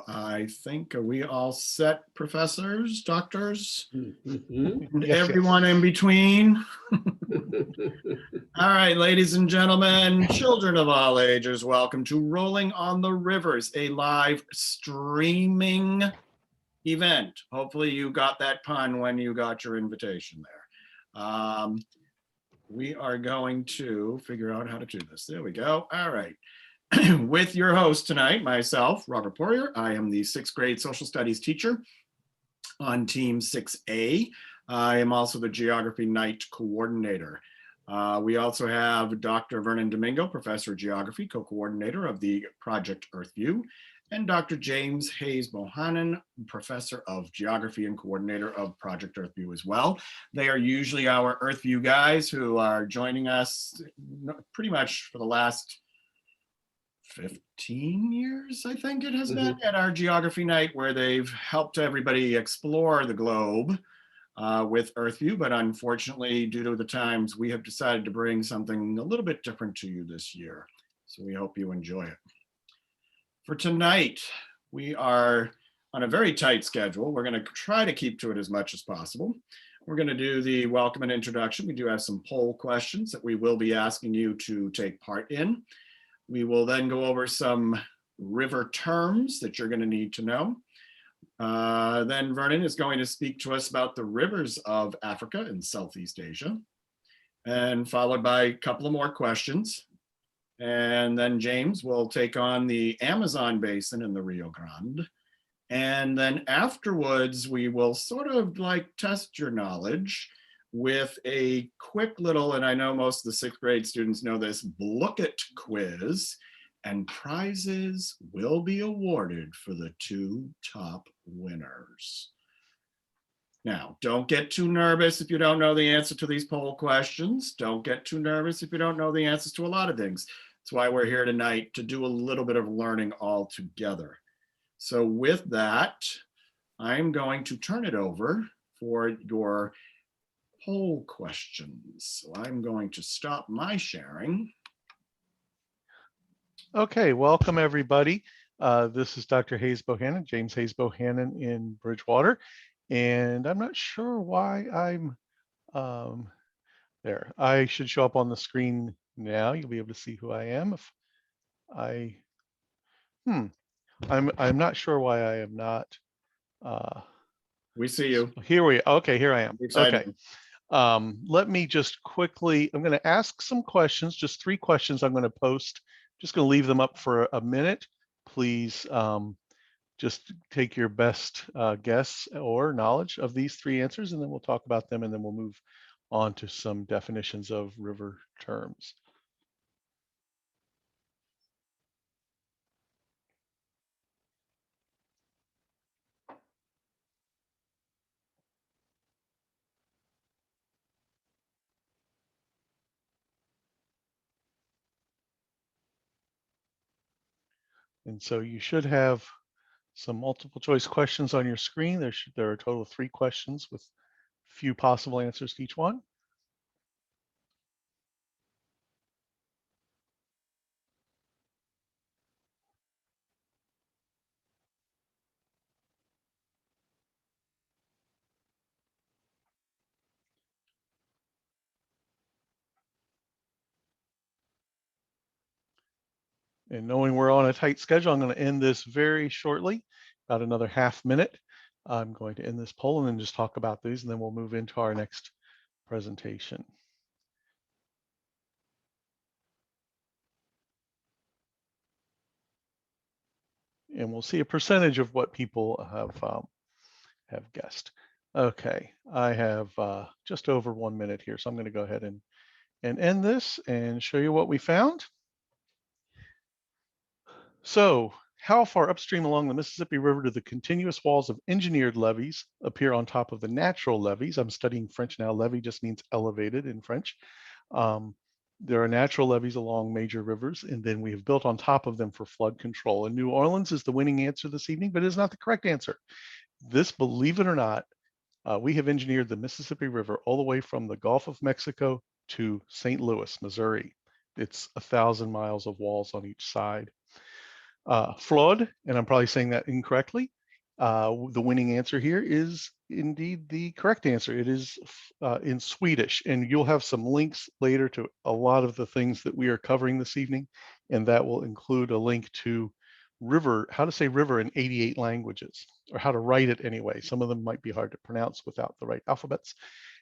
I think, are we all set, professors, doctors, Mhm. and Yes, everyone yes. in between? All right, ladies and gentlemen, children of all ages, welcome to Rolling on the Rivers, a live streaming event. Hopefully you got that pun when you got your invitation there. We are going to figure out how to do this. There we go. All right. With your host tonight, myself, Robert Poirier. I am the 6th grade social studies teacher on Team 6A. I am also the Geography Night coordinator. We also have Dr. Vernon Domingo, professor of geography, co-coordinator of the Project EarthView, and Dr. James Hayes-Bohanan, professor of geography and coordinator of Project EarthView as well. They are usually our EarthView guys who are joining us pretty much for the last 15 years, I think it has been, at our geography night, where they've helped everybody explore the globe with EarthView. But unfortunately, due to the times, we have decided to bring something a little bit different to you this year. So we hope you enjoy it. For tonight, we are on a very tight schedule. We're going to try to keep to it as much as possible. We're going to do the welcome and introduction. We do have some poll questions that we will be asking you to take part in. We will then go over some river terms that you're going to need to know. Then Vernon is going to speak to us about the rivers of Africa and Southeast Asia, and followed by a couple of more questions. And then James will take on the Amazon basin and the Rio Grande. And then afterwards, we will sort of like test your knowledge with a quick little, and I know most of the 6th grade students know this, look it quiz, and prizes will be awarded for the 2 top winners. Now, don't get too nervous if you don't know the answer to these poll questions. Don't get too nervous if you don't know the answers to a lot of things. That's why we're here tonight, to do a little bit of learning all together. So with that, I'm going to turn it over for your poll questions. So I'm going to stop my sharing. Okay, welcome everybody. This is Dr. Hayes-Bohanan, James Hayes-Bohanan in Bridgewater. And I'm not sure why I'm there. I should show up on the screen now. You'll be able to see who I am. If I'm not sure why I am not. We see you. Here I am. Excited. Okay. Let me just quickly, I'm going to ask some questions, just 3 questions I'm going to post. Just going to leave them up for a minute. Please just take your best guess or knowledge of these 3 answers, and then we'll talk about them, and then we'll move on to some definitions of river terms. And so you should have some multiple choice questions on your screen. There are a total of 3 questions with few possible answers to each one. And knowing we're on a tight schedule, I'm going to end this very shortly, about another half minute. I'm going to end this poll and then just talk about these, and then we'll move into our next presentation. And we'll see a percentage of what people have guessed. Okay, I have just over 1 minute here, so I'm going to go ahead and end this and show you what we found. So, how far upstream along the Mississippi River do the continuous walls of engineered levees appear on top of the natural levees? I'm studying French now. Levee just means elevated in French. There are natural levees along major rivers, and then we have built on top of them for flood control. And New Orleans is the winning answer this evening, but it is not the correct answer. This, believe it or not, we have engineered the Mississippi River all the way from the Gulf of Mexico to St. Louis, Missouri. It's 1,000 miles of walls on each side. Flod, and I'm probably saying that incorrectly. The winning answer here is indeed the correct answer. It is in Swedish, and you'll have some links later to a lot of the things that we are covering this evening, and that will include a link to river, how to say river in 88 languages, or how to write it anyway. Some of them might be hard to pronounce without the right alphabets.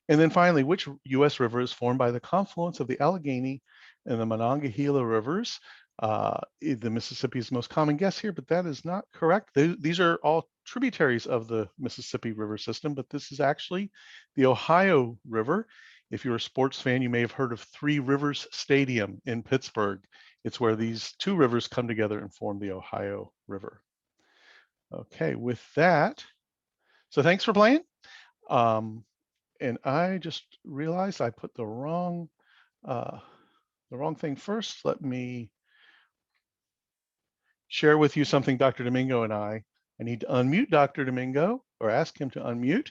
And then finally, which US river is formed by the confluence of the Allegheny and the Monongahela rivers? The Mississippi is the most common guess here, but that is not correct. These are all tributaries of the Mississippi River system, but this is actually the Ohio River. If you're a sports fan, you may have heard of Three Rivers Stadium in Pittsburgh. It's where these two rivers come together and form the Ohio River. Okay, with that, so thanks for playing. And I just realized I put the wrong thing first. Let me share with you something Dr. Domingo and I need to unmute Dr. Domingo, or ask him to unmute.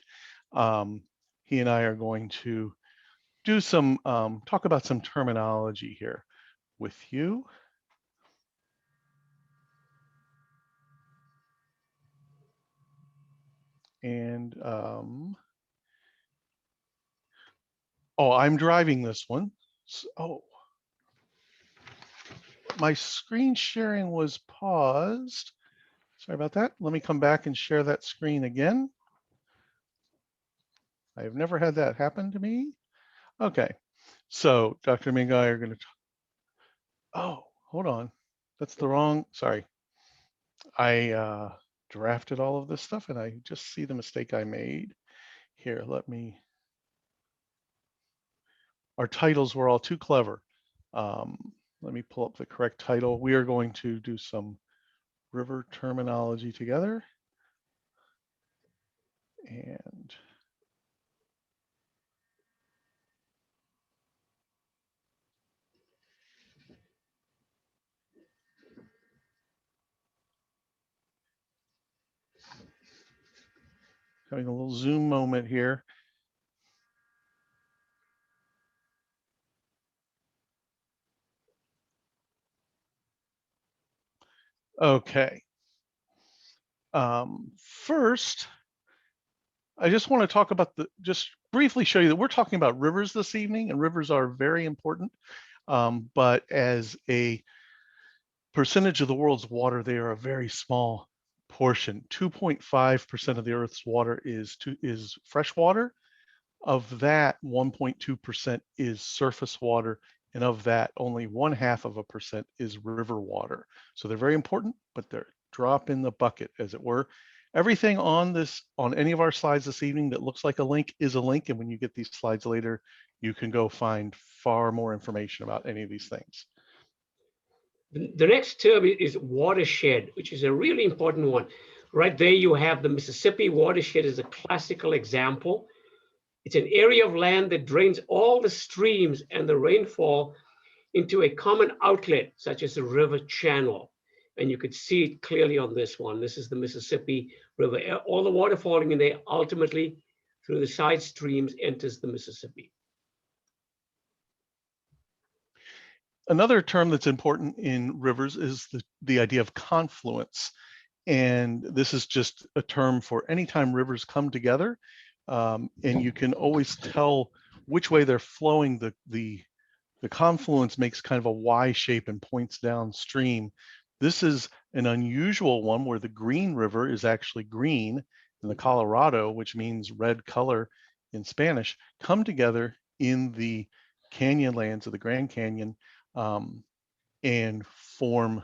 He and I are going to do some, talk about some terminology here with you. And, oh, I'm driving this one. So, oh, my screen sharing was paused. Sorry about that. Let me come back and share that screen again. I have never had that happen to me. Okay, so Dr. Domingo and I are going to, oh, hold on. That's the wrong, sorry. I drafted all of this stuff and I just see the mistake I made. Here, let me, our titles were all too clever. Let me pull up the correct title. We are going to do some river terminology together. And having a little Zoom moment here. Okay. First, I just want to talk about just briefly show you that we're talking about rivers this evening, and rivers are very important. But as a percentage of the world's water, they are a very small portion. 2.5% of the Earth's water is fresh water. Of that, 1.2% is surface water, and of that, only 0.5% is river water. So they're very important, but they're drop in the bucket, as it were. Everything on any of our slides this evening that looks like a link is a link, and when you get these slides later, you can go find far more information about any of these things. The next term is watershed, which is a really important one. Right there you have the Mississippi watershed is a classical example. It's an area of land that drains all the streams and the rainfall into a common outlet, such as a river channel. And you could see it clearly on this one. This is the Mississippi River. All the water falling in there ultimately through the side streams enters the Mississippi. Another term that's important in rivers is the idea of confluence. And this is just a term for anytime rivers come together, and you can always tell which way they're flowing. The confluence makes kind of a Y shape and points downstream. This is an unusual one where the Green River is actually green, and the Colorado, which means red color in Spanish, come together in the canyonlands of the Grand Canyon and form,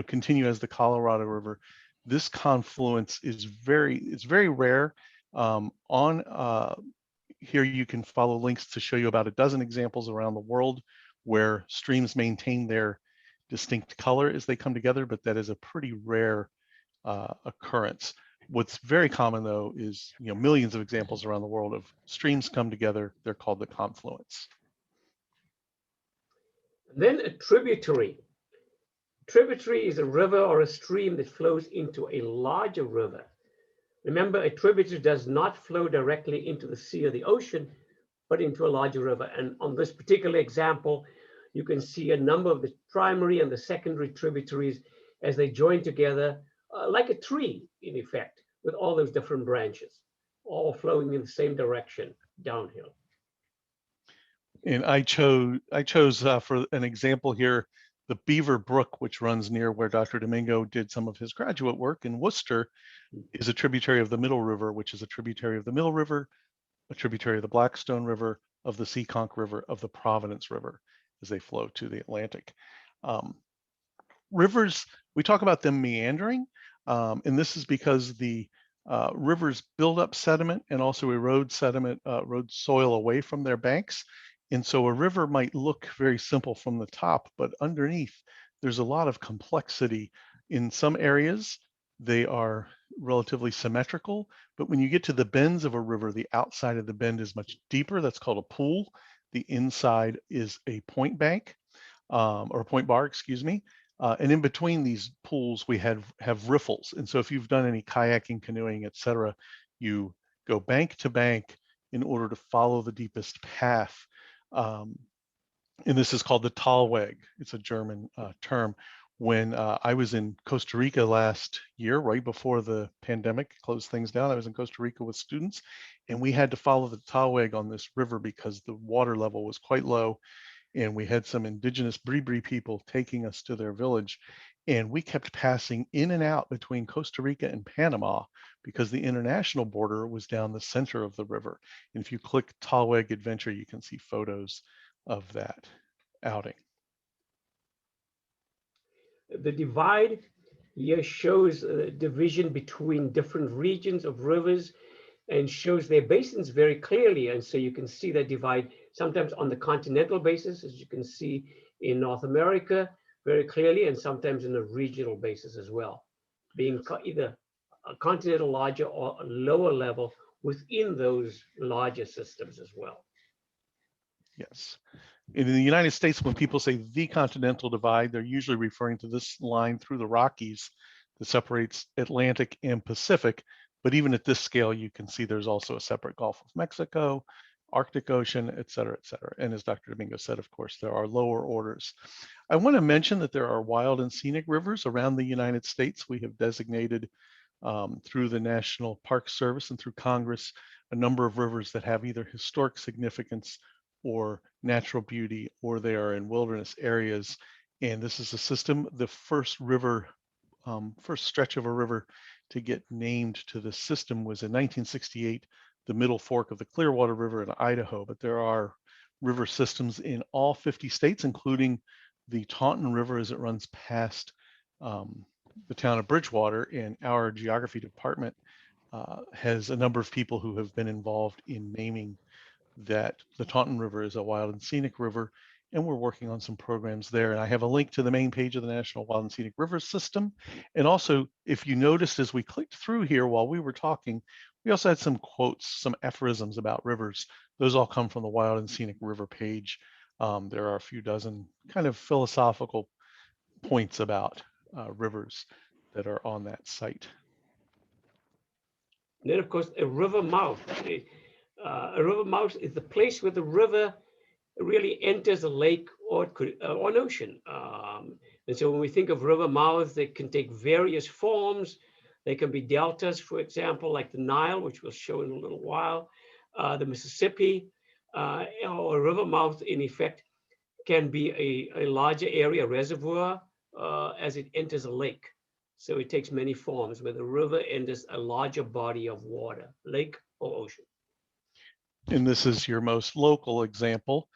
continue as the Colorado River. This confluence is very rare. Here you can follow links to show you about a dozen examples around the world where streams maintain their distinct color as they come together, but that is a pretty rare occurrence. What's very common though is millions of examples around the world of streams come together. They're called the confluence. Then a tributary. Tributary is a river or a stream that flows into a larger river. Remember, a tributary does not flow directly into the sea or the ocean, but into a larger river. And on this particular example, you can see a number of the primary and the secondary tributaries as they join together like a tree, in effect, with all those different branches, all flowing in the same direction downhill. And I chose for an example here, the Beaver Brook, which runs near where Dr. Domingo did some of his graduate work in Worcester, is a tributary of the Middle River, which is a tributary of the Middle River, a tributary of the Blackstone River, of the Seekonk River, of the Providence River, as they flow to the Atlantic. Rivers, we talk about them meandering, and this is because the rivers build up sediment and also erode sediment, erode soil away from their banks. And so a river might look very simple from the top, but underneath there's a lot of complexity. In some areas, they are relatively symmetrical, but when you get to the bends of a river, the outside of the bend is much deeper. That's called a pool. The inside is a point bank, or a point bar, excuse me. And in between these pools, we have riffles. And so if you've done any kayaking, canoeing, etc., you go bank to bank in order to follow the deepest path. And this is called the Talweg. It's a German term. When I was in Costa Rica last year, right before the pandemic closed things down, I was in Costa Rica with students, and we had to follow the Talweg on this river because the water level was quite low. And we had some indigenous Bribri people taking us to their village. And we kept passing in and out between Costa Rica and Panama because the international border was down the center of the river. And if you click Talweg Adventure, you can see photos of that outing. The divide here shows a division between different regions of rivers and shows their basins very clearly. And so you can see that divide sometimes on the continental basis, as you can see in North America very clearly, and sometimes in a regional basis as well, being either a continental larger or a lower level within those larger systems as well. Yes. In the United States, when people say the continental divide, they're usually referring to this line through the Rockies that separates Atlantic and Pacific. But even at this scale, you can see there's also a separate Gulf of Mexico, Arctic Ocean, et cetera, et cetera. And as Dr. Domingo said, of course, there are lower orders. I want to mention that there are wild and scenic rivers around the United States. We have designated through the National Park Service and through Congress a number of rivers that have either historic significance or natural beauty, or they are in wilderness areas. And this is a system. The first river, first stretch of a river to get named to the system was in 1968, the Middle Fork of the Clearwater River in Idaho. But there are river systems in all 50 states, including the Taunton River as it runs past the town of Bridgewater. And our geography department has a number of people who have been involved in naming that the Taunton River is a wild and scenic river, and we're working on some programs there. And I have a link to the main page of the National Wild and Scenic Rivers System. And also, if you noticed as we clicked through here while we were talking, we also had some quotes, some aphorisms about rivers. Those all come from the Wild and Scenic River page. There are a few dozen kind of philosophical points about rivers that are on that site. And then, of course, a river mouth. A river mouth is the place where the river really enters a lake or an ocean. And so when we think of river mouths, they can take various forms. They can be deltas, for example, like the Nile, which we'll show in a little while, the Mississippi, or a river mouth, in effect, can be a larger area, reservoir, as it enters a lake. So it takes many forms where the river enters a larger body of water, lake or ocean. And this is your most local example,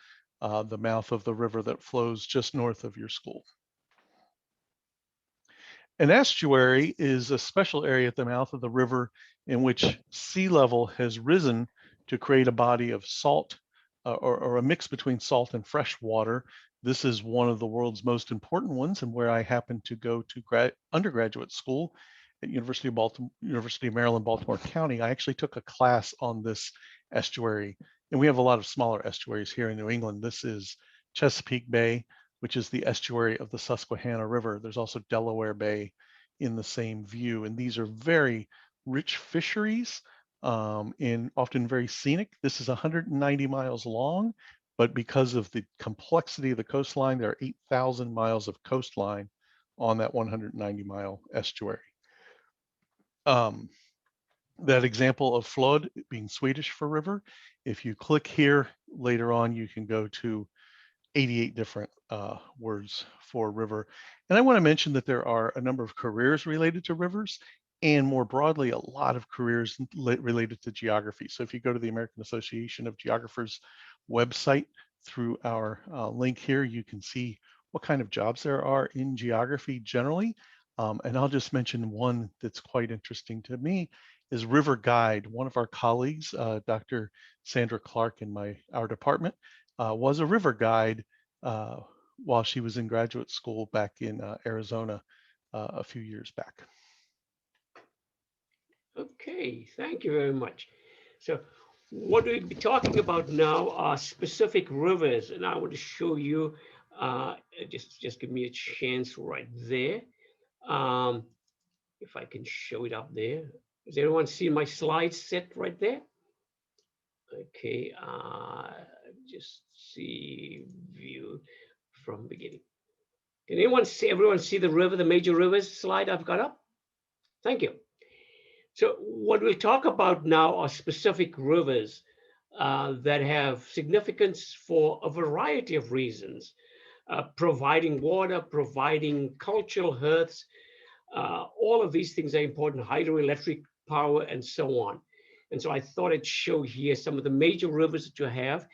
the mouth of the river that flows just north of your school. An estuary is a special area at the mouth of the river in which sea level has risen to create a body of salt or a mix between salt and fresh water. This is one of the world's most important ones, and where I happened to go to undergraduate school at University of Maryland, Baltimore County. I actually took a class on this estuary, and we have a lot of smaller estuaries here in New England. This is Chesapeake Bay, which is the estuary of the Susquehanna River. There's also Delaware Bay in the same view, and these are very rich fisheries and often very scenic. This is 190 miles long, but because of the complexity of the coastline, there are 8,000 miles of coastline on that 190-mile estuary. That example of flood being Swedish for river, if you click here later on, you can go to 88 different words for river. And I want to mention that there are a number of careers related to rivers, and more broadly, a lot of careers related to geography. So if you go to the American Association of Geographers website through our link here, you can see what kind of jobs there are in geography generally. And I'll just mention one that's quite interesting to me is river guide. One of our colleagues, Dr. Sandra Clark in our department, was a river guide while she was in graduate school back in Arizona a few years back. Okay, thank you very much. So what we'll be talking about now are specific rivers, and I want to show you, just give me a chance right there. If I can show it up there. Does everyone see my slides set right there? Okay, just see view from beginning. Can everyone see the river, the major rivers slide I've got up? Thank you. So what we'll talk about now are specific rivers that have significance for a variety of reasons, providing water, providing cultural hearths, all of these things are important, hydroelectric power and so on. And so I thought I'd show here some of the major rivers that you have,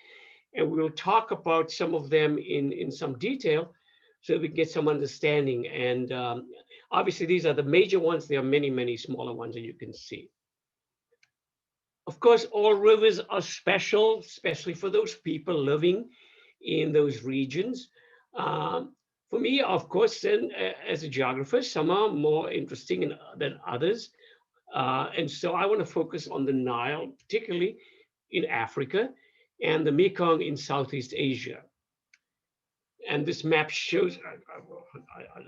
and we'll talk about some of them in some detail so we can get some understanding. And obviously these are the major ones. There are many, many smaller ones that you can see. Of course, all rivers are special, especially for those people living in those regions. For me, of course, then, as a geographer, some are more interesting than others. And so I want to focus on the Nile, particularly in Africa, and the Mekong in Southeast Asia. And this map shows,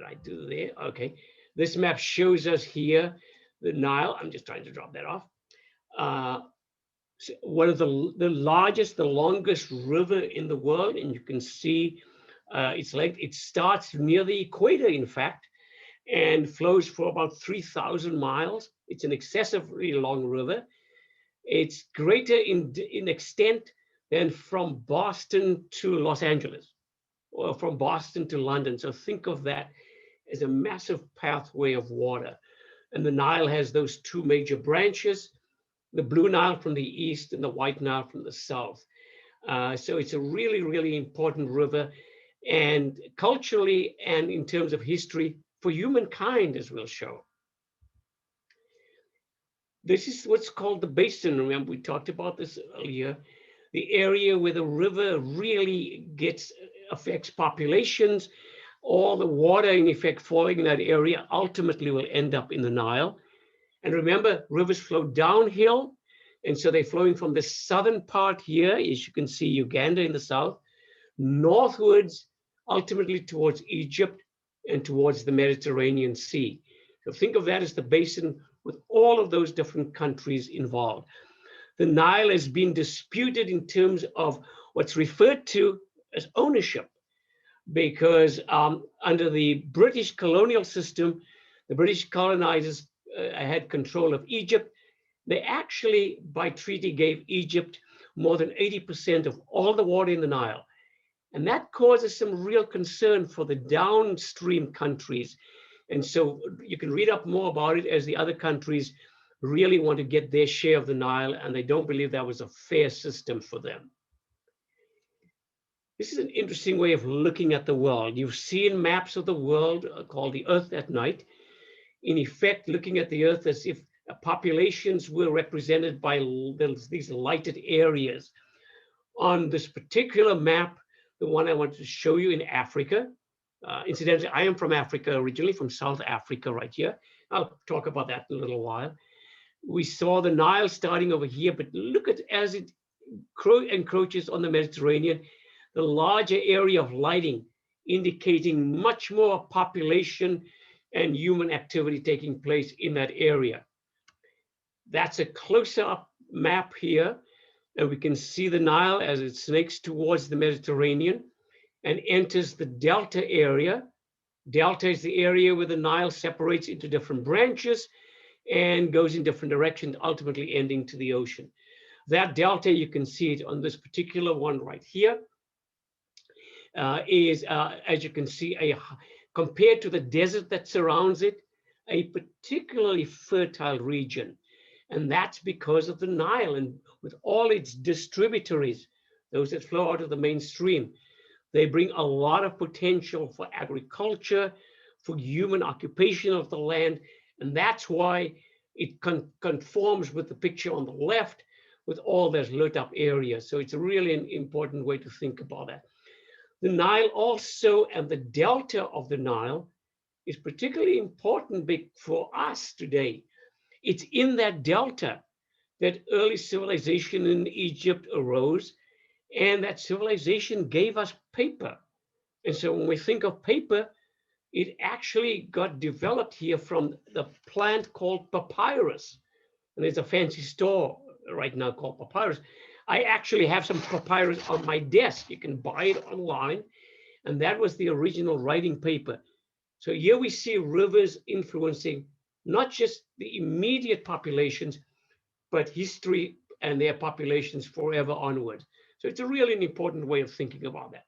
I do there, okay. This map shows us here the Nile. I'm just trying to drop that off. One of the largest, the longest river in the world, and you can see its length. It starts near the equator, in fact, and flows for about 3,000 miles. It's an excessively long river. It's greater in extent than from Boston to Los Angeles, or from Boston to London. So think of that as a massive pathway of water. And the Nile has those two major branches, the Blue Nile from the east and the White Nile from the south. So it's a really, really important river, and culturally and in terms of history for humankind, as we'll show. This is what's called the basin. Remember, we talked about this earlier. The area where the river really affects populations. All the water, in effect, falling in that area ultimately will end up in the Nile. And remember, rivers flow downhill. And so they're flowing from the southern part here, as you can see, Uganda in the south, northwards, ultimately towards Egypt and towards the Mediterranean Sea. So think of that as the basin with all of those different countries involved. The Nile has been disputed in terms of what's referred to as ownership, because under the British colonial system, the British colonizers had control of Egypt. They actually, by treaty, gave Egypt more than 80% of all the water in the Nile. And that causes some real concern for the downstream countries. And so you can read up more about it as the other countries really want to get their share of the Nile, and they don't believe that was a fair system for them. This is an interesting way of looking at the world. You've seen maps of the world called the Earth at Night. In effect, looking at the Earth as if populations were represented by these lighted areas. On this particular map, the one I wanted to show you in Africa, incidentally, I am from Africa originally, from South Africa right here. I'll talk about that in a little while. We saw the Nile starting over here, but look at as it encroaches on the Mediterranean, the larger area of lighting indicating much more population and human activity taking place in that area. That's a closer-up map here, and we can see the Nile as it snakes towards the Mediterranean and enters the delta area, Delta is the area where the Nile separates into different branches and goes in different directions, ultimately ending to the ocean. That delta, you can see it on this particular one right here, is, as you can see, compared to the desert that surrounds it, a particularly fertile region. And that's because of the Nile and with all its distributaries, those that flow out of the main stream. They bring a lot of potential for agriculture, for human occupation of the land. And that's why it conforms with the picture on the left with all that lit up area. So it's a really an important way to think about that. The Nile also, and the delta of the Nile, is particularly important for us today. It's in that delta that early civilization in Egypt arose, and that civilization gave us paper. And so when we think of paper, it actually got developed here from the plant called papyrus. And there's a fancy store right now called Papyrus. I actually have some papyrus on my desk. You can buy it online. And that was the original writing paper. So here we see rivers influencing not just the immediate populations, but history and their populations forever onward. So it's a really an important way of thinking about that.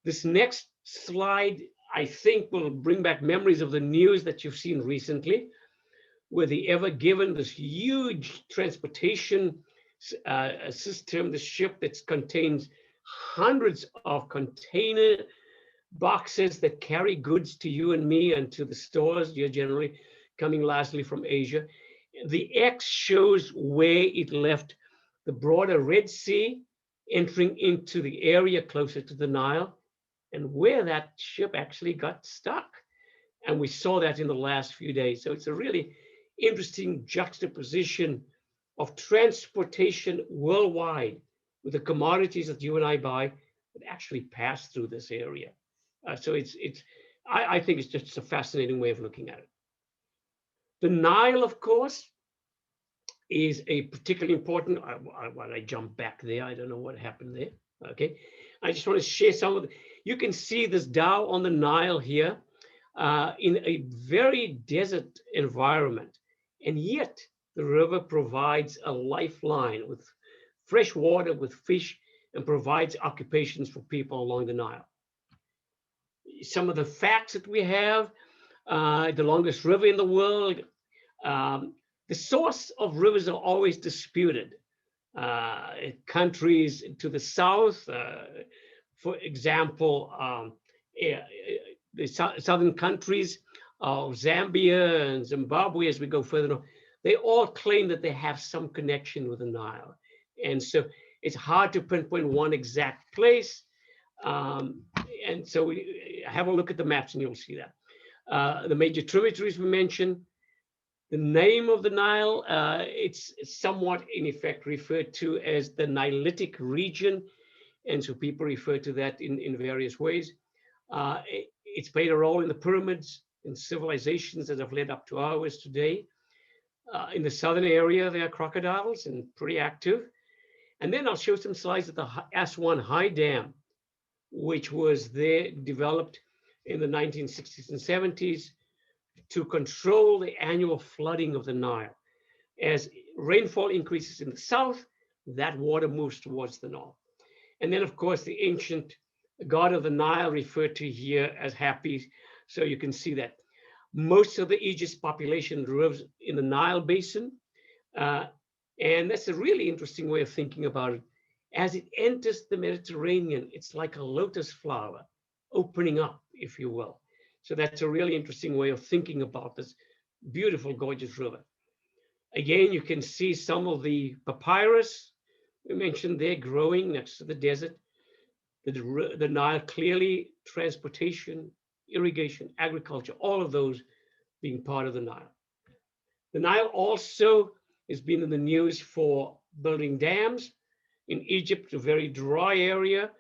This next slide, I think, will bring back memories of the news that you've seen recently, where the Ever Given, this huge transportation system, the ship that contains hundreds of container boxes that carry goods to you and me and to the stores. You're generally coming lastly from Asia. The X shows where it left the broader Red Sea, entering into the area closer to the Nile, and where that ship actually got stuck. And we saw that in the last few days. So it's a really interesting juxtaposition of transportation worldwide with the commodities that you and I buy that actually pass through this area. So I think it's just a fascinating way of looking at it. The Nile, of course, is a particularly important, when I jump back there, I don't know what happened there, okay? I just want to share some of you can see this dhow on the Nile here in a very desert environment. And yet the river provides a lifeline with fresh water, with fish, and provides occupations for people along the Nile. Some of the facts that we have, the longest river in the world. The source of rivers are always disputed. Countries to the south, for example, the southern countries of Zambia and Zimbabwe, as we go further north, they all claim that they have some connection with the Nile. And so it's hard to pinpoint one exact place. And so we have a look at the maps and you'll see that. The major tributaries we mentioned, the name of the Nile, it's somewhat in effect referred to as the Nilitic region. And so people refer to that in various ways. It's played a role in the pyramids and civilizations that have led up to ours today. In the southern area, there are crocodiles and pretty active. And then I'll show some slides of the Aswan High Dam, which was there developed in the 1960s and 70s to control the annual flooding of the Nile. As rainfall increases in the south, that water moves towards the north. And then, of course, the ancient god of the Nile referred to here as Happy. So you can see that most of the Egypt's population lives in the Nile basin. And that's a really interesting way of thinking about it. As it enters the Mediterranean, it's like a lotus flower opening up, if you will. So that's a really interesting way of thinking about this beautiful, gorgeous river. Again, you can see some of the papyrus we mentioned there growing next to the desert. The Nile, clearly transportation, irrigation, agriculture, all of those being part of the Nile. The Nile also has been in the news for building dams. In Egypt, a very dry area,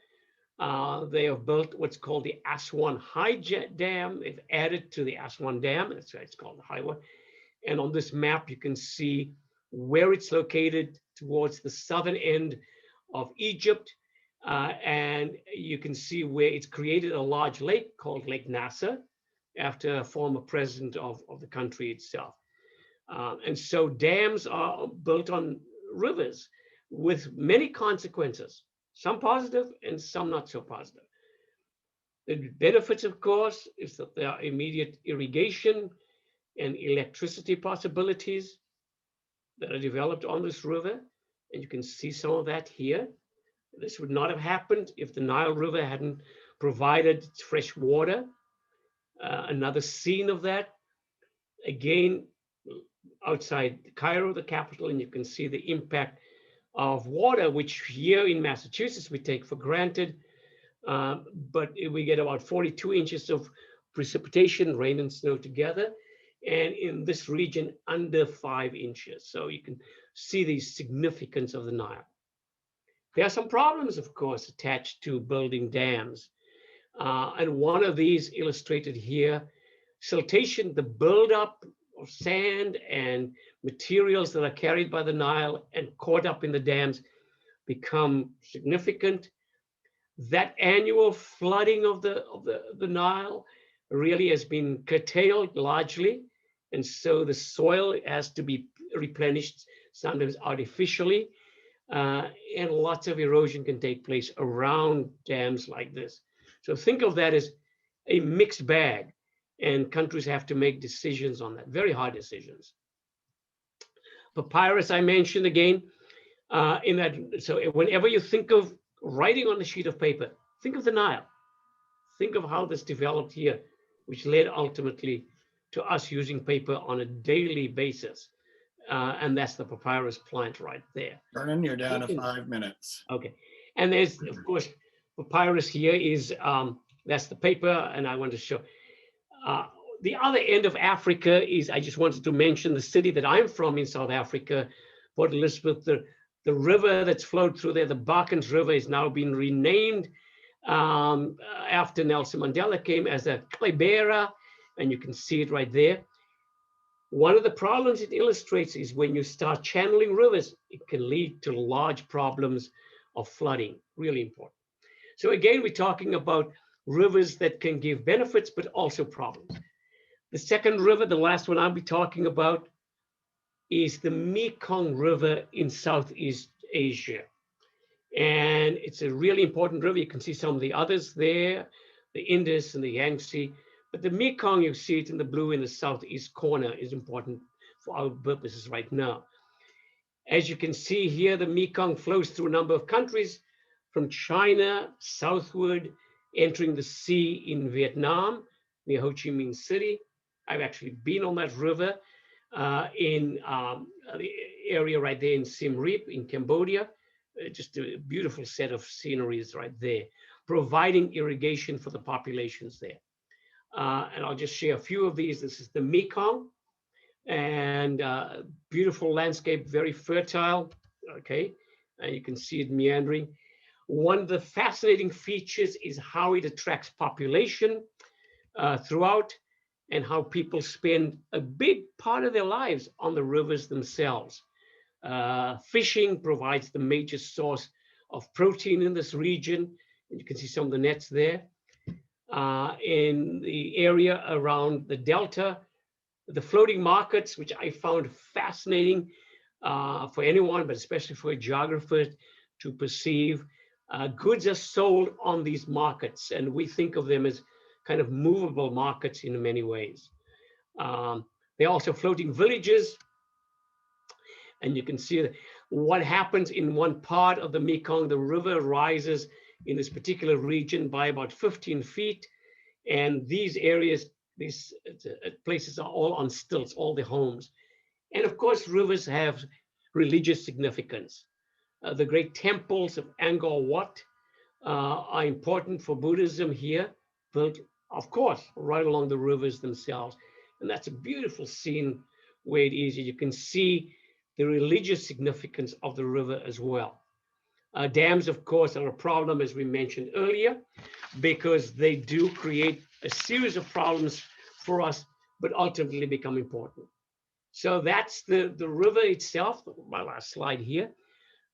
they have built what's called the Aswan High Dam. They've added to the Aswan Dam, that's why it's called the high one. And on this map, you can see where it's located towards the southern end of Egypt. And you can see where it's created a large lake called Lake Nasser after a former president of the country itself. And so dams are built on rivers with many consequences, some positive and some not so positive. The benefits, of course, is that there are immediate irrigation and electricity possibilities that are developed on this river. And you can see some of that here. This would not have happened if the Nile River hadn't provided fresh water. Another scene of that, again, outside Cairo, the capital, and you can see the impact of water, which here in Massachusetts we take for granted. But we get about 42 inches of precipitation, rain and snow together, and in this region under 5 inches. So you can see the significance of the Nile. There are some problems, of course, attached to building dams. And one of these illustrated here, siltation, the buildup of sand and materials that are carried by the Nile and caught up in the dams become significant. That annual flooding of the Nile really has been curtailed largely. And so the soil has to be replenished, sometimes artificially. And lots of erosion can take place around dams like this. So think of that as a mixed bag, and countries have to make decisions on that, very hard decisions. Papyrus, I mentioned again, in that, so whenever you think of writing on the sheet of paper, think of the Nile. Think of how this developed here, which led ultimately to us using paper on a daily basis. And that's the papyrus plant right there. Vernon, you're down to 5 minutes. Okay. And there's, of course, papyrus here is, that's the paper, and I want to show. The other end of Africa is, I just wanted to mention the city that I'm from in South Africa, Port Elizabeth. The river that's flowed through there, the Barkens River, is now been renamed after Nelson Mandela came as a Klebera, and you can see it right there. One of the problems it illustrates is when you start channeling rivers, it can lead to large problems of flooding, really important. So again, we're talking about rivers that can give benefits, but also problems. The second river, the last one I'll be talking about, is the Mekong River in Southeast Asia. And it's a really important river. You can see some of the others there, the Indus and the Yangtze. But the Mekong, you see it in the blue in the southeast corner, is important for our purposes right now. As you can see here, the Mekong flows through a number of countries, from China southward, entering the sea in Vietnam, near Ho Chi Minh City. I've actually been on that river in the area right there in Siem Reap in Cambodia. Just a beautiful set of sceneries right there, providing irrigation for the populations there. And I'll just share a few of these. This is the Mekong, and beautiful landscape, very fertile, okay? And you can see it meandering. One of the fascinating features is how it attracts population throughout, and how people spend a big part of their lives on the rivers themselves. Fishing provides the major source of protein in this region. And you can see some of the nets there. In the area around the Delta, the floating markets, which I found fascinating for anyone, but especially for a geographer to perceive. Goods are sold on these markets, and we think of them as kind of movable markets in many ways. They're also floating villages, and you can see what happens in one part of the Mekong. The river rises in this particular region by about 15 feet, and these areas, these places are all on stilts, all the homes. And of course, rivers have religious significance. The great temples of Angkor Wat are important for Buddhism here, built, of course, right along the rivers themselves. And that's a beautiful scene where it is. You can see the religious significance of the river as well. Dams, of course, are a problem, as we mentioned earlier, because they do create a series of problems for us, but ultimately become important. So that's the river itself, my last slide here.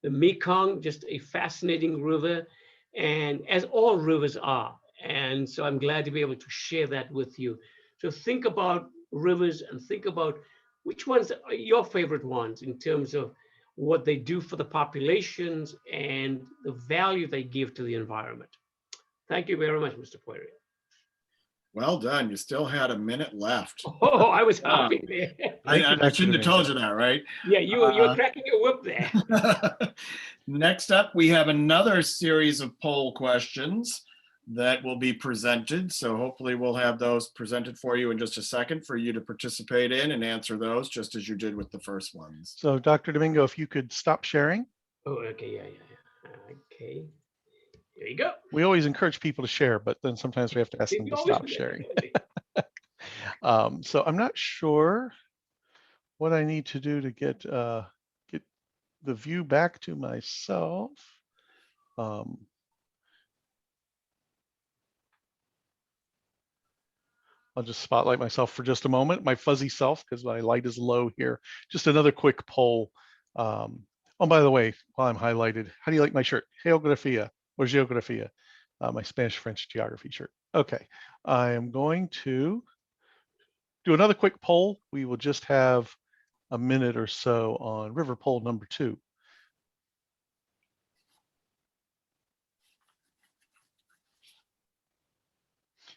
The Mekong, just a fascinating river and as all rivers are. And so I'm glad to be able to share that with you. So think about rivers and think about which ones are your favorite ones in terms of what they do for the populations and the value they give to the environment. Thank you very much, Mr. Poirier. Well done. You still had a minute left. Oh, I was hoping there. I shouldn't have told you that, right? Yeah, you were cracking your whip there. Next up, we have another series of poll questions that will be presented. So hopefully we'll have those presented for you in just a second for you to participate in and answer those just as you did with the first ones. So Dr. Domingo, if you could stop sharing. Oh, okay, yeah. Okay, there you go. We always encourage people to share, but then sometimes we have to ask them to stop sharing. So I'm not sure what I need to do to get the view back to myself. I'll just spotlight myself for just a moment, my fuzzy self, because my light is low here. Just another quick poll. Oh, by the way, while I'm highlighted, how do you like my shirt? Geografía or Geografía, my Spanish-French geography shirt. Okay, I am going to do another quick poll. We will just have a minute or so on river poll number 2.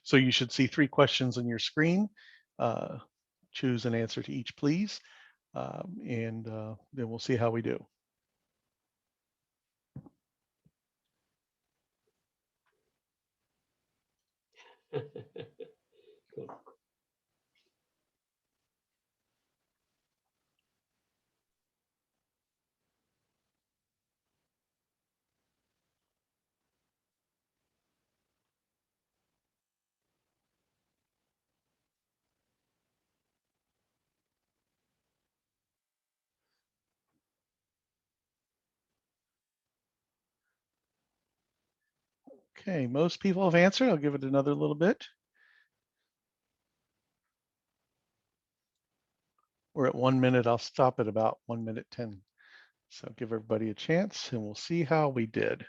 So you should see 3 questions on your screen. Choose an answer to each, please. And then we'll see how we do. Cool. Okay, most people have answered. I'll give it another little bit. We're at 1 minute. I'll stop at about 1 minute 10. So give everybody a chance and we'll see how we did.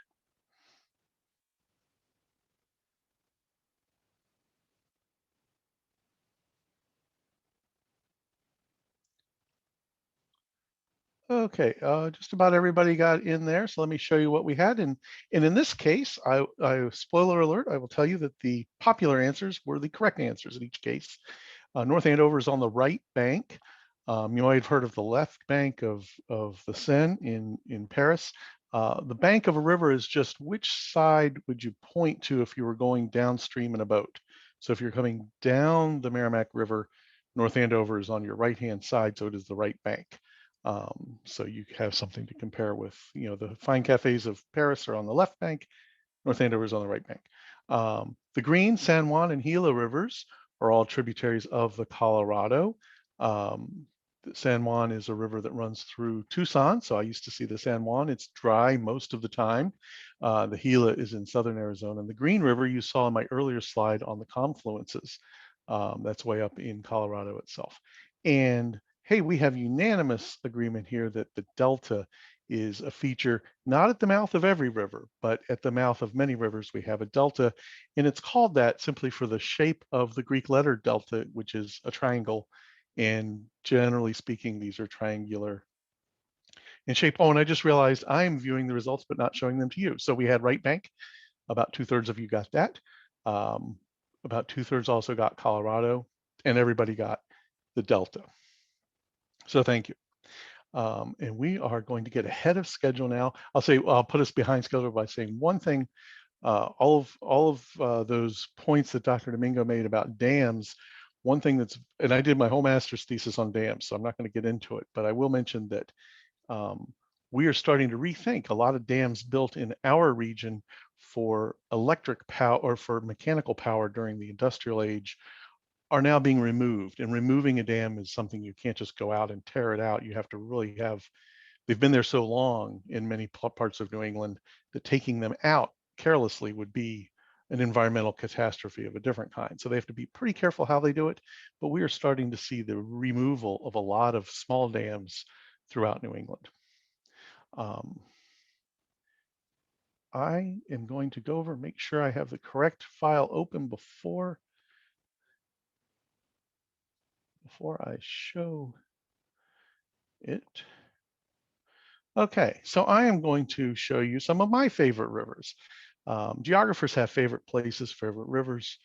Okay, just about everybody got in there. So let me show you what we had. And in this case, I spoiler alert, I will tell you that the popular answers were the correct answers in each case. North Andover is on the right bank. You might have heard of the left bank of the Seine in Paris. The bank of a river is just which side would you point to if you were going downstream in a boat. So if you're coming down the Merrimack River, North Andover is on your right-hand side, so it is the right bank. So you have something to compare with. You know, the fine cafes of Paris are on the left bank, North Andover is on the right bank. The Green, San Juan, and Gila rivers are all tributaries of the Colorado. The San Juan is a river that runs through Tucson, so I used to see the San Juan. It's dry most of the time. The Gila is in southern Arizona. And the Green River you saw in my earlier slide on the confluences. That's way up in Colorado itself. And hey, we have unanimous agreement here that the delta is a feature not at the mouth of every river, but at the mouth of many rivers we have a delta, and it's called that simply for the shape of the Greek letter delta, which is a triangle, and generally speaking, these are triangular in shape. Oh, and I just realized I'm viewing the results but not showing them to you. So we had right bank, about 2/3 of you got that. About 2/3 also got Colorado, and everybody got the delta. So thank you. And we are going to get ahead of schedule now. I'll put us behind schedule by saying one thing. All of those points that Dr. Domingo made about dams, one thing and I did my whole master's thesis on dams, so I'm not going to get into it, but I will mention that we are starting to rethink a lot of dams built in our region for electric power or for mechanical power during the industrial age are now being removed. And removing a dam is something you can't just go out and tear it out. You have to really they've been there so long in many parts of New England that taking them out carelessly would be an environmental catastrophe of a different kind. So they have to be pretty careful how they do it. But we are starting to see the removal of a lot of small dams throughout New England. I am going to go over and make sure I have the correct file open before I show it. Okay, so I am going to show you some of my favorite rivers. Geographers have favorite places, favorite rivers,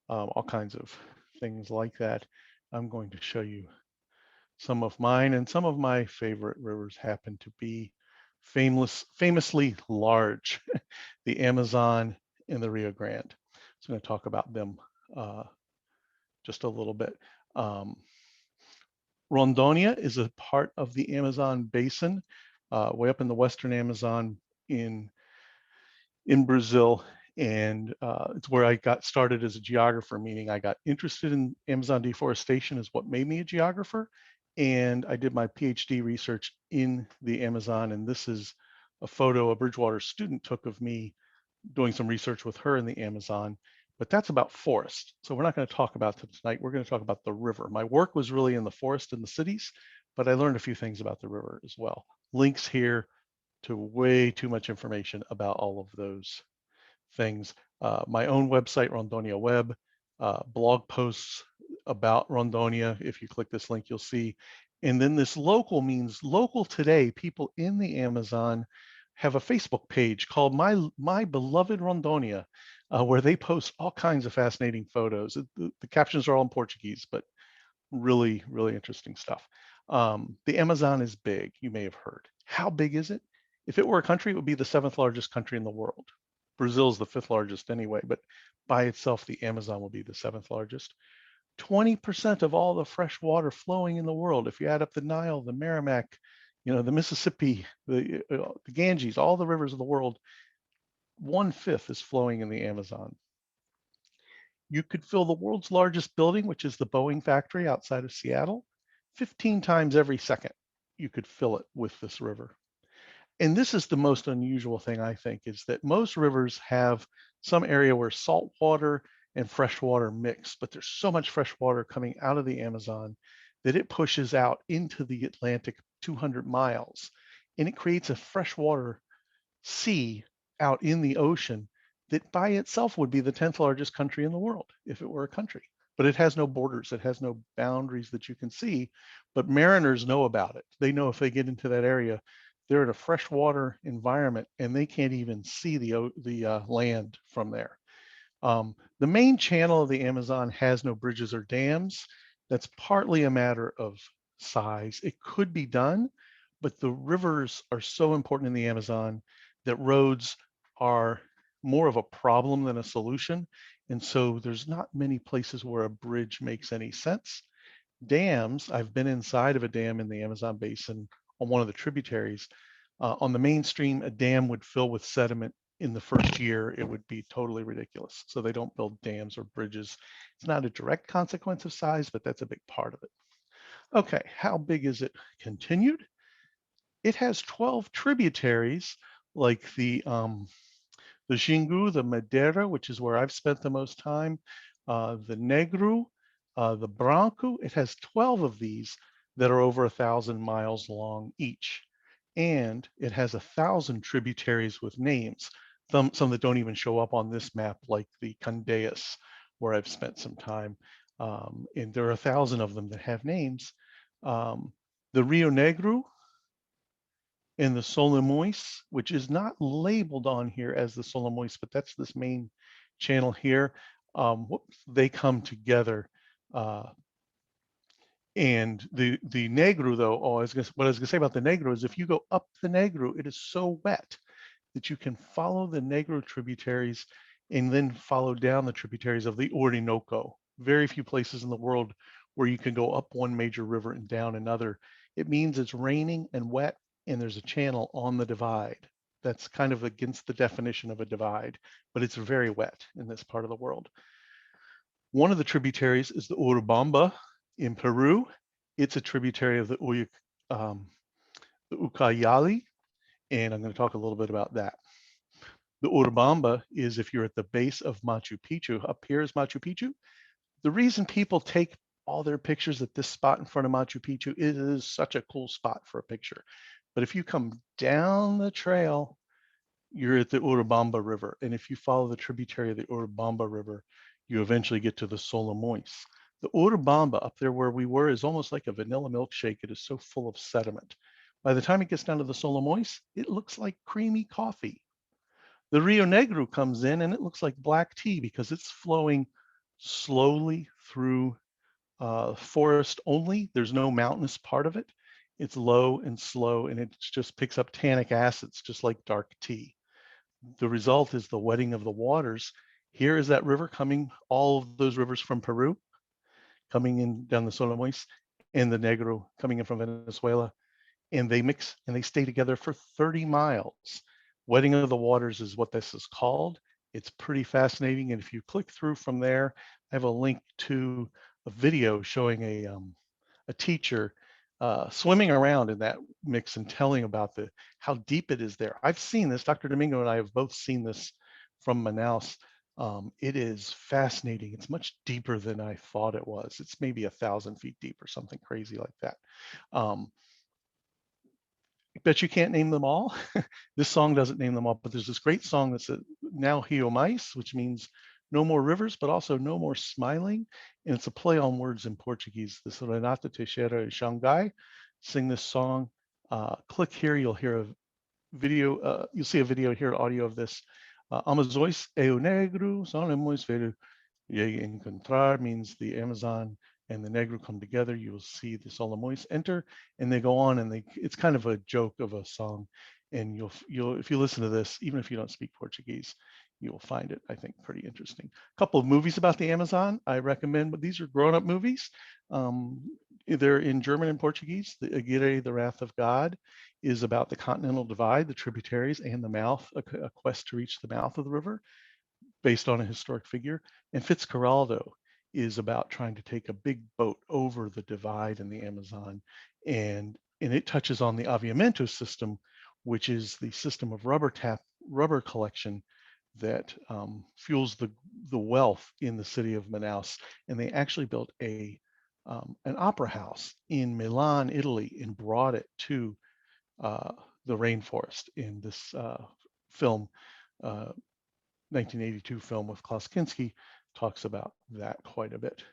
all kinds of things like that. I'm going to show you some of mine, and some of my favorite rivers happen to be famously large, the Amazon and the Rio Grande. So I'm going to talk about them just a little bit. Rondonia is a part of the Amazon basin, way up in the Western Amazon in Brazil. And it's where I got started as a geographer, meaning I got interested in Amazon deforestation is what made me a geographer. And I did my PhD research in the Amazon. And this is a photo a Bridgewater student took of me doing some research with her in the Amazon. But that's about forest. So we're not going to talk about that tonight. We're going to talk about the river. My work was really in the forest and the cities, but I learned a few things about the river as well. Links here to way too much information about all of those things. My own website, Rondonia Web, blog posts about Rondonia. If you click this link, you'll see. And then this local means local today. People in the Amazon have a Facebook page called My Beloved Rondonia, where they post all kinds of fascinating photos. The captions are all in Portuguese, but really, really interesting stuff. The Amazon is big, you may have heard. How big is it? If it were a country, it would be the 7th largest country in the world. Brazil is the 5th largest anyway, but by itself, the Amazon will be the 7th largest. 20% of all the fresh water flowing in the world, if you add up the Nile, the Merrimack, the Mississippi, the Ganges, all the rivers of the world, 1/5 is flowing in the Amazon. You could fill the world's largest building, which is the Boeing factory outside of Seattle, 15 times every second. You could fill it with this river. And this is the most unusual thing, I think, is that most rivers have some area where salt water and fresh water mix, but there's so much fresh water coming out of the Amazon that it pushes out into the Atlantic 200 miles, and it creates a freshwater sea out in the ocean that by itself would be the 10th largest country in the world if it were a country. But it has no borders, it has no boundaries that you can see, but mariners know about it. They know if they get into that area, they're in a freshwater environment and they can't even see the land from there. The main channel of the Amazon has no bridges or dams. That's partly a matter of size. It could be done, but the rivers are so important in the Amazon that roads are more of a problem than a solution. And so there's not many places where a bridge makes any sense. Dams, I've been inside of a dam in the Amazon basin on one of the tributaries. On the mainstream, a dam would fill with sediment in the first year. It would be totally ridiculous. So they don't build dams or bridges. It's not a direct consequence of size, but that's a big part of it. Okay, how big is it continued? It has 12 tributaries, like the Xingu, the Madeira, which is where I've spent the most time, the Negro, the Branco. It has 12 of these that are over 1,000 miles long each. And it has 1,000 tributaries with names, some that don't even show up on this map, like the Candeias, where I've spent some time. And there are 1,000 of them that have names. The Rio Negro and the Solimões, which is not labeled on here as the Solimões, but that's this main channel here. They come together. And the Negro, though, what I was gonna say about the Negro is if you go up the Negro, it is so wet that you can follow the Negro tributaries and then follow down the tributaries of the Orinoco. Very few places in the world where you can go up one major river and down another. It means it's raining and wet and there's a channel on the divide. That's kind of against the definition of a divide, but it's very wet in this part of the world. One of the tributaries is the Urubamba in Peru. It's a tributary of the Ucayali, and I'm going to talk a little bit about that. The Urubamba is if you're at the base of Machu Picchu. Up here is Machu Picchu. The reason people take all their pictures at this spot in front of Machu Picchu, it is such a cool spot for a picture. But if you come down the trail you're at the Urubamba River. And if you follow the tributary of the Urubamba River, you eventually get to the Solimois. The Urubamba up there where we were is almost like a vanilla milkshake. It is so full of sediment. By the time it gets down to the Solimois, it looks like creamy coffee. The Rio Negro comes in and it looks like black tea because it's flowing slowly through forest only. There's no mountainous part of it. It's low and slow, and it just picks up tannic acids, just like dark tea. The result is the wetting of the waters. Here is that river coming, all of those rivers from Peru, coming in down the Solimois, and the Negro coming in from Venezuela, and they mix and they stay together for 30 miles. Wetting of the waters is what this is called. It's pretty fascinating, and if you click through from there, I have a link to a video showing a teacher swimming around in that mix and telling about how deep it is there. I've seen this. Dr. Domingo and I have both seen this from Manaus. It is fascinating. It's much deeper than I thought it was. It's maybe 1,000 feet deep or something crazy like that. Bet you can't name them all. This song doesn't name them all, but there's this great song that's now Rio Mais, which means no more rivers, but also no more smiling. And it's a play on words in Portuguese. This Renata Teixeira and Shanghai sing this song. Click here, you'll hear a video, you'll see a video here, audio of this. Amazóis é o negro, solemos ver e encontrar means the Amazon and the Negro come together. You will see the Solimois enter, and they go on, and it's kind of a joke of a song. And you'll if you listen to this, even if you don't speak Portuguese, you will find it, I think, pretty interesting. A couple of movies about the Amazon I recommend, but these are grown-up movies. They're in German and Portuguese. The Aguirre, The Wrath of God, is about the continental divide, the tributaries, and the mouth, a quest to reach the mouth of the river, based on a historic figure. And Fitzcarraldo is about trying to take a big boat over the divide in the Amazon. And it touches on the aviamento system, which is the system of rubber collection that fuels the wealth in the city of Manaus. And they actually built an opera house in Milan, Italy, and brought it to the rainforest in this film, 1982 film with Klaus Kinski, talks about that quite a bit.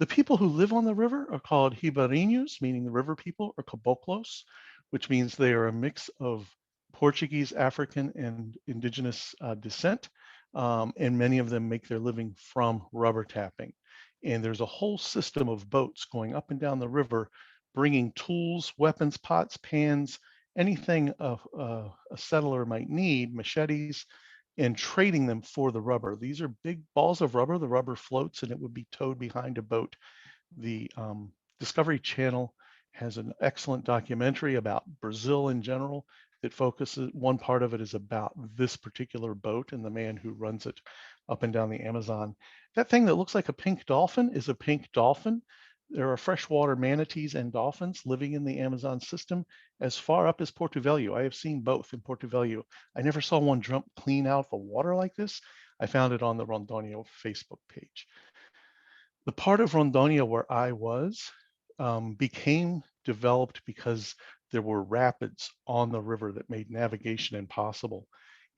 The people who live on the river are called Ribeirinhos, meaning the river people, or Caboclos, which means they are a mix of Portuguese, African, and indigenous descent. And many of them make their living from rubber tapping. And there's a whole system of boats going up and down the river, bringing tools, weapons, pots, pans, anything a settler might need, machetes, and trading them for the rubber. These are big balls of rubber. The rubber floats and it would be towed behind a boat. The Discovery Channel has an excellent documentary about Brazil in general that focuses, one part of it is about this particular boat and the man who runs it up and down the Amazon. That thing that looks like a pink dolphin is a pink dolphin. There are freshwater manatees and dolphins living in the Amazon system as far up as Porto Velho. I have seen both in Porto Velho. I never saw one jump clean out of the water like this. I found it on the Rondônia Facebook page. The part of Rondônia where I was became developed because there were rapids on the river that made navigation impossible.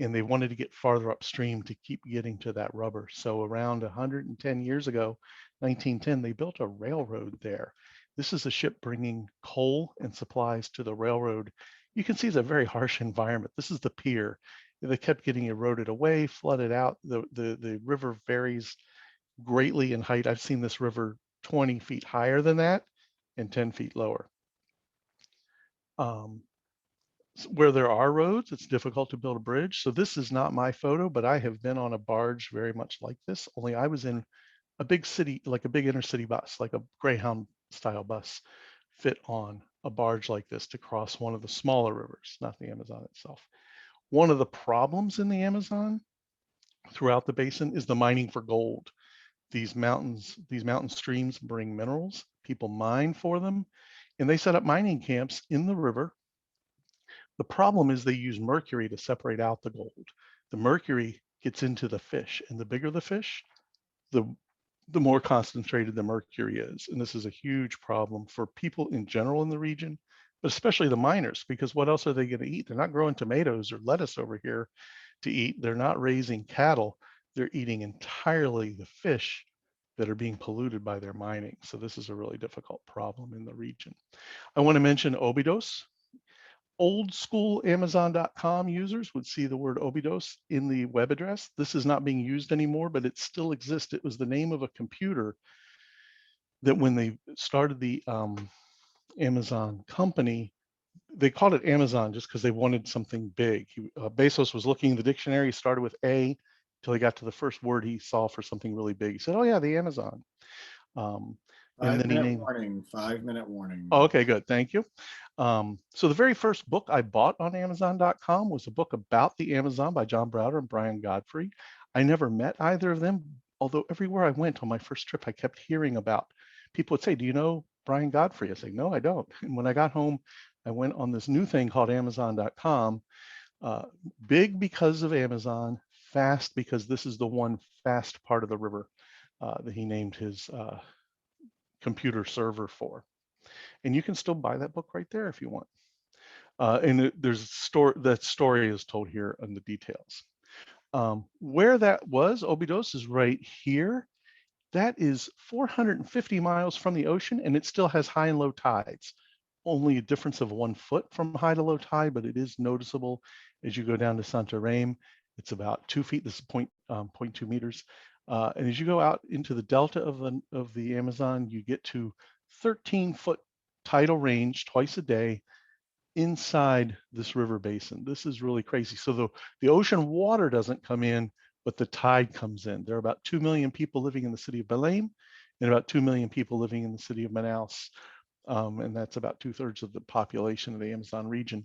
And they wanted to get farther upstream to keep getting to that rubber. So around 110 years ago, 1910, they built a railroad there. This is a ship bringing coal and supplies to the railroad. You can see it's a very harsh environment. This is the pier. They kept getting eroded away, flooded out. The river varies greatly in height. I've seen this river 20 feet higher than that and 10 feet lower. Where there are roads, it's difficult to build a bridge. So this is not my photo, but I have been on a barge very much like this, only I was in a big city, like a big intercity bus, like a Greyhound style bus, fit on a barge like this to cross one of the smaller rivers, not the Amazon itself. One of the problems in the Amazon throughout the basin is the mining for gold. These mountain streams bring minerals, people mine for them, and they set up mining camps in the river. The problem is they use mercury to separate out the gold. The mercury gets into the fish, and the bigger the fish, the more concentrated the mercury is. And this is a huge problem for people in general in the region, but especially the miners, because what else are they going to eat? They're not growing tomatoes or lettuce over here. to eat. They're not raising cattle. They're eating entirely the fish that are being polluted by their mining. So this is a really difficult problem in the region. I want to mention Obidos. Old school Amazon.com users would see the word Obidos in the web address. This is not being used anymore, but it still exists. It was the name of a computer that when they started the Amazon company, they called it Amazon just because they wanted something big. Bezos was looking in the dictionary, started with A until he got to the first word he saw for something really big. He said, oh yeah, the Amazon. And then he named 5-minute warning. Oh, okay, good. Thank you. So the very first book I bought on Amazon.com was a book about the Amazon by John Browder and Brian Godfrey. I never met either of them, although everywhere I went on my first trip, I kept hearing about, people would say, do you know Brian Godfrey? I say, no, I don't. And when I got home, I went on this new thing called Amazon.com, big because of Amazon, fast because this is the one fast part of the river that he named his computer server for. And you can still buy that book right there if you want. There's a story, that story is told here in the details. Where that was, Obidos is right here. That is 450 miles from the ocean, and it still has high and low tides. Only a difference of 1 foot from high to low tide, but it is noticeable as you go down to Santarém. It's about 2 feet. This is 0.2 meters. And as you go out into the delta of the Amazon, you get to 13-foot tidal range twice a day inside this river basin. This is really crazy. So the ocean water doesn't come in, but the tide comes in. There are about 2 million people living in the city of Belém and about 2 million people living in the city of Manaus. And that's about 2/3 of the population of the Amazon region.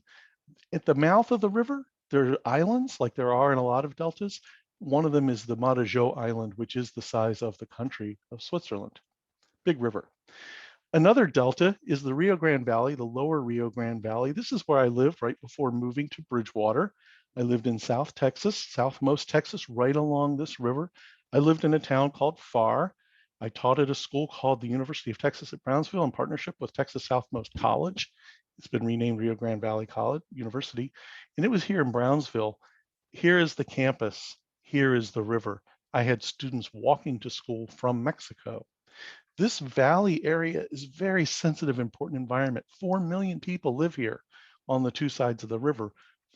At the mouth of the river, there are islands like there are in a lot of deltas. One of them is the Marajó Island, which is the size of the country of Switzerland. Big river. Another delta is the Rio Grande Valley, the lower Rio Grande Valley. This is where I lived right before moving to Bridgewater. I lived in South Texas, southmost Texas, right along this river. I lived in a town called Pharr. I taught at a school called the University of Texas at Brownsville in partnership with Texas Southmost College. It's been renamed Rio Grande Valley College University. And it was here in Brownsville. Here is the campus. Here is the river. I had students walking to school from Mexico. This valley area is very sensitive, important environment. 4 million people live here on the two sides of the river.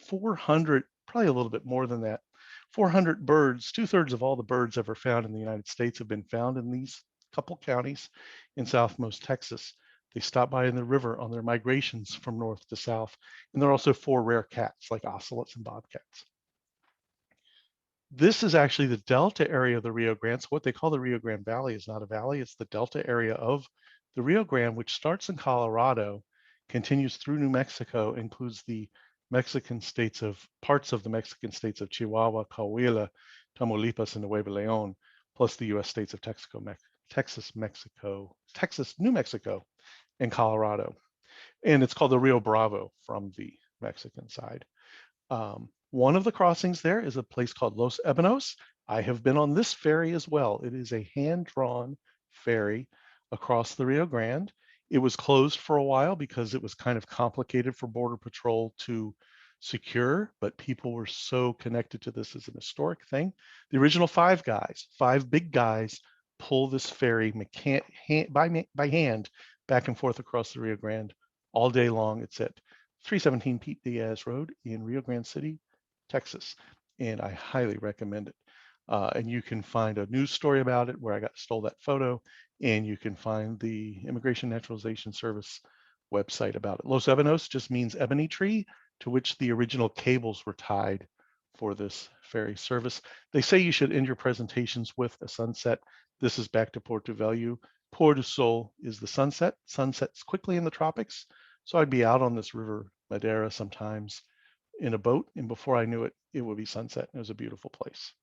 400, probably a little bit more than that, 400 birds, 2/3 of all the birds ever found in the United States have been found in these couple counties in southmost Texas. They stop by in the river on their migrations from north to south. And there are also 4 rare cats like ocelots and bobcats. This is actually the delta area of the Rio Grande. So what they call the Rio Grande Valley is not a valley, it's the delta area of the Rio Grande, which starts in Colorado, continues through New Mexico, includes the Mexican states of, parts of the Mexican states of Chihuahua, Coahuila, Tamaulipas, and Nuevo León, plus the US states of Texas, New Mexico, and Colorado. And it's called the Rio Bravo from the Mexican side. One of the crossings there is a place called Los Ebenos. I have been on this ferry as well. It is a hand-drawn ferry across the Rio Grande. It was closed for a while because it was kind of complicated for Border Patrol to secure, but people were so connected to this as an historic thing. The original 5 big guys, pull this ferry by hand back and forth across the Rio Grande all day long. It's at 317 Pete Diaz Road in Rio Grande City, Texas, and I highly recommend it. And you can find a news story about it where I stole that photo, and you can find the Immigration Naturalization Service website about it. Los Ebenos just means ebony tree, to which the original cables were tied for this ferry service. They say you should end your presentations with a sunset. This is back to Porto Velho. Pôr do Sol is the sunset. Sunsets quickly in the tropics. So I'd be out on this river Madeira sometimes in a boat, and before I knew it, it would be sunset. It was a beautiful place.